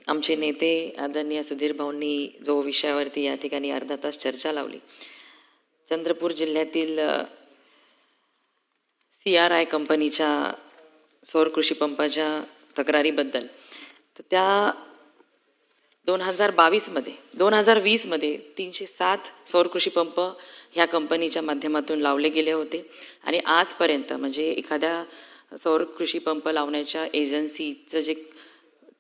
आमचे नेते आदरणीय सुधीर भाऊंनी जो विषयावरती या ठिकाणी अर्धा तास चर्चा लावली, चंद्रपूर जिल्ह्यातील CRI कंपनीच्या सौर कृषी पंपाच्या तक्रारीबद्दल, तर त्या 2020 मध्ये 307 सौर कृषी पंप ह्या कंपनीच्या माध्यमातून लावले गेले होते आणि आजपर्यंत म्हणजे एखाद्या सौर कृषी पंप लावण्याच्या एजन्सीचं जे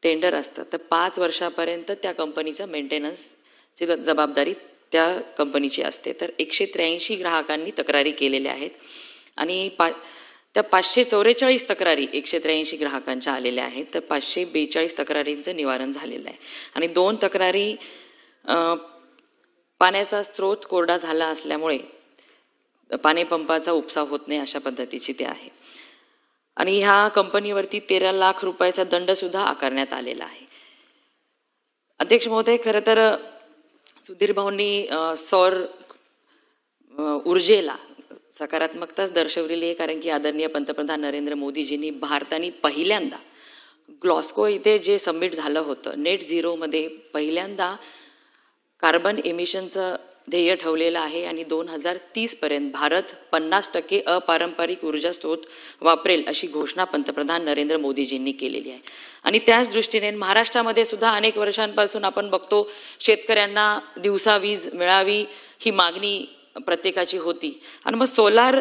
टेंडर असतं तर 5 वर्षापर्यंत त्या कंपनीचा मेंटेनन्सची जबाबदारी त्या कंपनीची असते. तर 183 ग्राहकांनी तक्रारी केलेल्या आहेत आणि त्या 544 तक्रारी 183 ग्राहकांच्या आलेल्या आहेत. तर 542 तक्रारींचं निवारण झालेलं आहे आणि 2 तक्रारी पाण्याचा स्रोत कोरडा झाला असल्यामुळे पाणी पंपाचा उपसा होत नाही अशा पद्धतीची ते आहे आणि ह्या कंपनीवरती 13 लाख रुपयाचा दंड सुद्धा आकारण्यात आलेला आहे. अध्यक्ष महोदय, खरं तर सुधीर भाऊंनी सौर ऊर्जेला सकारात्मकताच दर्शवलेली आहे, कारण की आदरणीय पंतप्रधान नरेंद्र मोदीजींनी भारताने पहिल्यांदा ग्लासगो इथे जे समिट झालं होतं नेट झिरोमध्ये पहिल्यांदा कार्बन एमिशनचं ध्येय ठेवलेलं आहे आणि 2030 पर्यंत भारत 50% अपारंपरिक ऊर्जा स्रोत वापरेल अशी घोषणा पंतप्रधान नरेंद्र मोदीजींनी केलेली आहे. आणि त्याच दृष्टीने महाराष्ट्रामध्ये सुद्धा अनेक वर्षांपासून आपण बघतो शेतकऱ्यांना दिवसा वीज मिळावी ही मागणी प्रत्येकाची होती आणि मग सोलार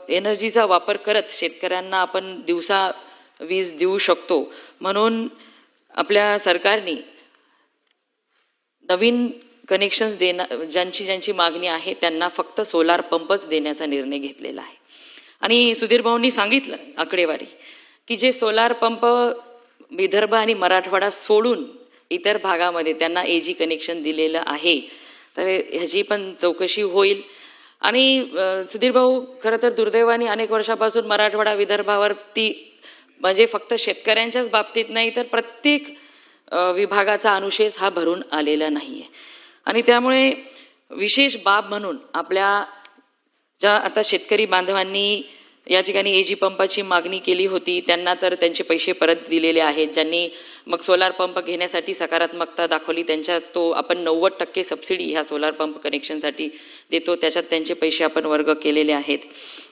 एनर्जीचा वापर करत शेतकऱ्यांना आपण दिवसा वीज देऊ शकतो म्हणून आपल्या सरकारने नवीन कनेक्शन्स ज्यांची मागणी आहे त्यांना फक्त सोलार पंपच देण्याचा निर्णय घेतलेला आहे. आणि सुधीर भाऊंनी सांगितलं आकडेवारी की जे सोलार पंप विदर्भ आणि मराठवाडा सोडून इतर भागामध्ये त्यांना AG कनेक्शन दिलेलं आहे, तर ह्याची पण चौकशी होईल. आणि सुधीर भाऊ, खरं तर दुर्दैवाने अनेक वर्षापासून मराठवाडा विदर्भावरती म्हणजे फक्त शेतकऱ्यांच्याच बाबतीत नाही तर प्रत्येक विभागाचा अनुशेष हा भरून आलेला नाहीये आणि त्यामुळे विशेष बाब म्हणून आपल्या ज्या आता शेतकरी बांधवांनी या ठिकाणी AG पंपाची मागणी केली होती त्यांना तर त्यांचे पैसे परत दिलेले आहेत. ज्यांनी मग सोलार पंप घेण्यासाठी सकारात्मकता दाखवली त्यांच्या तो आपण 90% सबसिडी ह्या सोलार पंप कनेक्शनसाठी देतो, त्याच्यात त्यांचे पैसे आपण वर्ग केलेले आहेत.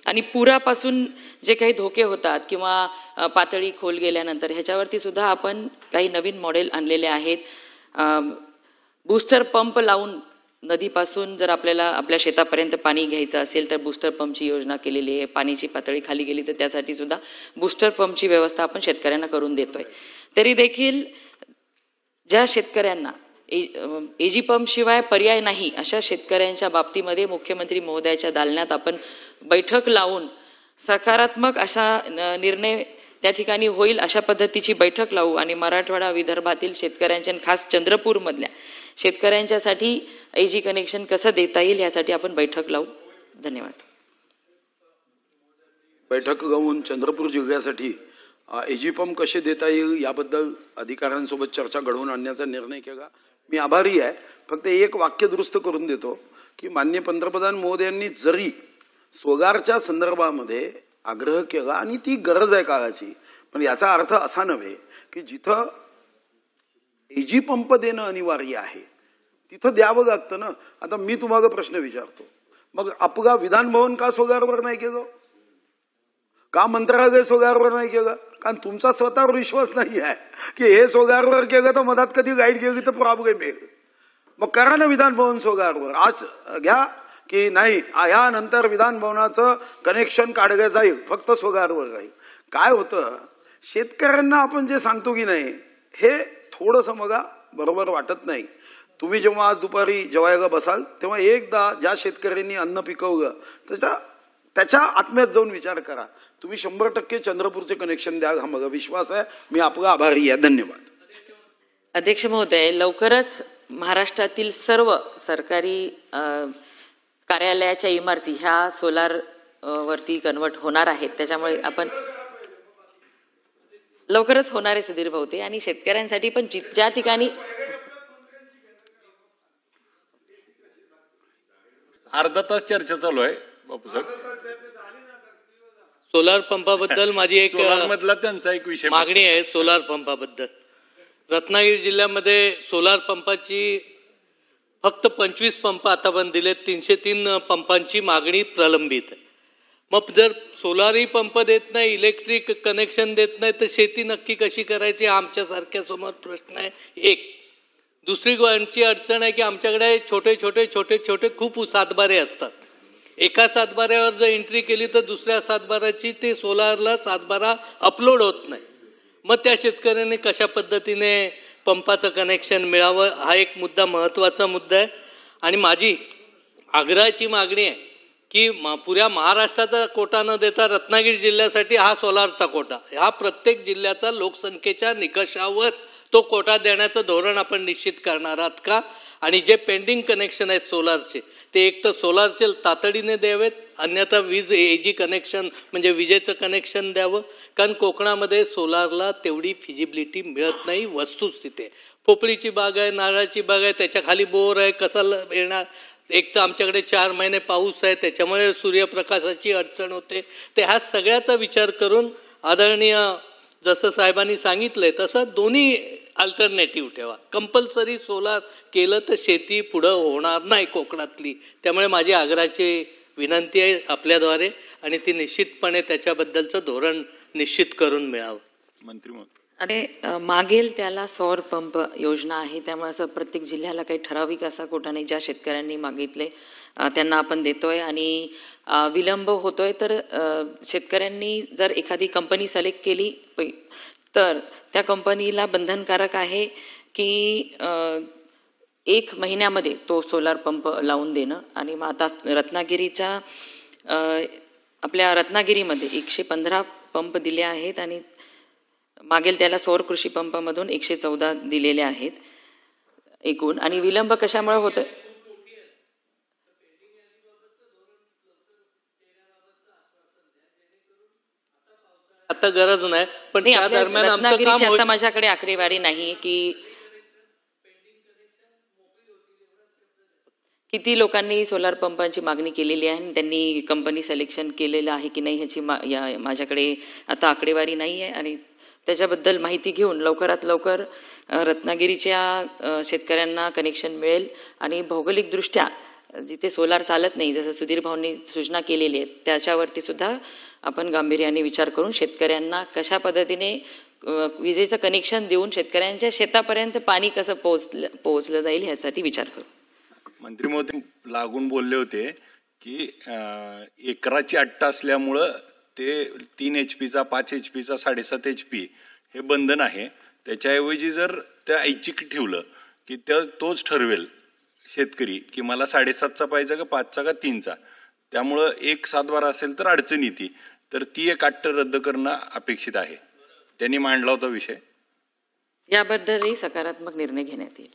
आणि पुरापासून जे काही धोके होतात किंवा पातळी खोल गेल्यानंतर ह्याच्यावरती सुद्धा आपण काही नवीन मॉडेल आणलेले आहेत. बूस्टर पंप लावून नदीपासून जर आपल्याला आपल्या शेतापर्यंत पाणी घ्यायचं असेल तर बूस्टर पंपची योजना केलेली आहे. पाण्याची पातळी खाली गेली तर त्यासाठी सुद्धा बूस्टर पंपची व्यवस्था आपण शेतकऱ्यांना करून देतोय. तरी देखील ज्या शेतकऱ्यांना AG पंप शिवाय पर्याय नाही अशा शेतकऱ्यांच्या बाबतीमध्ये मुख्यमंत्री महोदयाच्या दालनात आपण बैठक लावून सकारात्मक असा निर्णय त्या ठिकाणी होईल अशा पद्धतीची बैठक लावू आणि मराठवाडा विदर्भातील शेतकऱ्यांच्या खास चंद्रपूरमधल्या शेतकऱ्यांच्यासाठी AG कनेक्शन कसं देता येईल यासाठी आपण बैठक लावू. धन्यवाद. बैठक लावून चंद्रपूर जिल्ह्यासाठी AG पंप कसे देता येईल याबद्दल अधिकाऱ्यांसोबत चर्चा घडवून आणण्याचा निर्णय केला. मी आभारी आहे. फक्त एक वाक्य दुरुस्त करून देतो की माननीय पंतप्रधान मोदयांनी जरी सोलारच्या संदर्भामध्ये आग्रह केला आणि ती गरज आहे काळाची, पण याचा अर्थ असा नव्हे की जिथं AG पंप देणं अनिवार्य आहे तिथं द्यावं लागतं ना. आता मी तुम्हाला प्रश्न विचारतो, मग आपला विधान भवन का सोलारवर नाही केलं, का मंत्रालय सोलारवर नाही केलं? कारण तुमचा स्वतःवर विश्वास नाही आहे की हे सोलारवर केलं तर मधात कधी लाईट गेली तर प्रॉब्लेम येईल. मग करा ना विधान भवन सोलारवर. आज घ्या की नाही यानंतर विधान भवनाचं कनेक्शन काढलं जाईल फक्त सोलारवर राहील. काय होतं शेतकऱ्यांना आपण जे सांगतो की नाही हे थोडंसं मला बरोबर वाटत नाही. तुम्ही जेव्हा आज दुपारी जेवायला बसाल तेव्हा एकदा ज्या शेतकऱ्यांनी अन्न पिकवलं त्याच्या आत्म्यात जाऊन विचार करा. तुम्ही 100% चंद्रपूरचे कनेक्शन द्या हा मला विश्वास आहे. मी आपला आभारी आहे. धन्यवाद. अध्यक्ष महोदय, लवकरच महाराष्ट्रातील सर्व सरकारी कार्यालयाच्या इमारती ह्या सोलार वरती कन्वर्ट होणार आहेत. त्याच्यामुळे आपण लवकरच होणार आहे सुधीर भाऊ ते. आणि शेतकऱ्यांसाठी पण ज्या ठिकाणी अर्धा तास चर्चा चालू आहे बापू साहेब. सोलार पंपाबद्दल माझी एक मधला त्यांचा एक विषय मागणी आहे. सोलार पंपाबद्दल रत्नागिरी जिल्ह्यामध्ये सोलार पंपाची फक्त 25 पंप आतापर्यंत दिलेत. 303 पंपांची मागणी प्रलंबित आहे. मग जर सोलारही पंप देत नाही, इलेक्ट्रिक कनेक्शन देत नाही, तर शेती नक्की कशी करायची हा आमच्यासारख्या समोर प्रश्न आहे. एक दुसरी गोष्टची अडचण आहे की आमच्याकडे छोटे छोटे खूप सातबारे असतात. एका सातबाऱ्यावर जर एंट्री केली तर दुसऱ्या सातबाराची ते सोलारला सातबारा अपलोड होत नाही. मग त्या शेतकऱ्यांनी कशा पद्धतीने पंपाचं कनेक्शन मिळावं हा एक मुद्दा, महत्त्वाचा मुद्दा आहे. आणि माझी आग्रहाची मागणी आहे की पुऱ्या महाराष्ट्राचा कोटा न देता रत्नागिरी जिल्ह्यासाठी हा सोलारचा कोटा, हा प्रत्येक जिल्ह्याचा लोकसंख्येच्या निकषावर तो कोटा देण्याचं धोरण आपण निश्चित करणार आहात का? आणि जे पेंडिंग कनेक्शन आहेत सोलारचे ते एक तर सोलारचे तातडीने द्यावेत, अन्यथा वीज एजी कनेक्शन म्हणजे विजेचं कनेक्शन द्यावं. कारण कोकणामध्ये सोलारला तेवढी फिजिबिलिटी मिळत नाही. वस्तुस्थिती आहे, पोपळीची बाग आहे, नारळाची बाग आहे, त्याच्या खाली बोर आहे, कसा येणार? एक तर आमच्याकडे 4 महिने पाऊस आहे, त्याच्यामुळे सूर्यप्रकाशाची अडचण होते. ते ह्या सगळ्याचा विचार करून आदरणीय जसं साहेबांनी सांगितलंय तसं दोन्ही अल्टरनेटिव्ह ठेवा. कंपल्सरी सोलार केलं तर शेती पुढं होणार नाही कोकणातली. त्यामुळे माझी आग्रहाची विनंती आहे आपल्याद्वारे, आणि ती निश्चितपणे त्याच्याबद्दलचं धोरण निश्चित करून मिळावं. मंत्री महोदय, अरे मागेल त्याला सौर पंप योजना आहे, त्यामुळे असं प्रत्येक जिल्ह्याला काही ठराविक असा कोटा नाही. ज्या शेतकऱ्यांनी मागितले त्यांना आपण देतोय. आणि विलंब होतोय तर शेतकऱ्यांनी जर एखादी कंपनी सिलेक्ट केली तर त्या कंपनीला बंधनकारक आहे की 1 महिन्यामध्ये तो सोलार पंप लावून देणं. आणि मग आता आपल्या रत्नागिरीमध्ये 115 पंप दिले आहेत आणि मागेल त्याला सौर कृषी पंपामधून 114 दिलेले आहेत एकूण. आणि विलंब कशामुळे होतोय? आता गरज नाही, पण त्या दरम्यान आमचं काम रत्नागिरीची होईल. आता माझ्याकडे आकडेवारी नाही की किती लोकांनी सोलार पंपांची मागणी केलेली आहे आणि त्यांनी कंपनी सिलेक्शन केलेलं आहे की नाही ह्याची माझ्याकडे आता आकडेवारी नाही आहे. आणि त्याच्याबद्दल माहिती घेऊन लवकरात लवकर रत्नागिरीच्या शेतकऱ्यांना कनेक्शन मिळेल. आणि भौगोलिकदृष्ट्या जिथे सोलार चालत नाही, जसं सुधीर भाऊंनी सूचना केलेली आहे, त्याच्यावरती सुद्धा आपण गांभीर्याने विचार करून शेतकऱ्यांना कशा पद्धतीने विजेचं कनेक्शन देऊन शेतकऱ्यांच्या शेतापर्यंत पाणी कसं पोहोचलं जाईल ह्यासाठी विचार करू. मंत्री महोदय लागून बोलले होते की एकराची अट्टा असल्यामुळं ते 3 HP चा, 5 HP चा, 7.5 HP हे बंधन आहे. त्याच्याऐवजी जर त्या ऐच्छिक ठेवलं की तोच ठरवेल शेतकरी की मला 7.5चा पाहिजे का 5चा का 3चा, त्यामुळं एक सातबारा असेल तर अडचण येते. तर ती एक अट रद्द करणं अपेक्षित आहे. त्यांनी मांडला होता विषय. याबद्दलही सकारात्मक निर्णय घेण्यात येईल.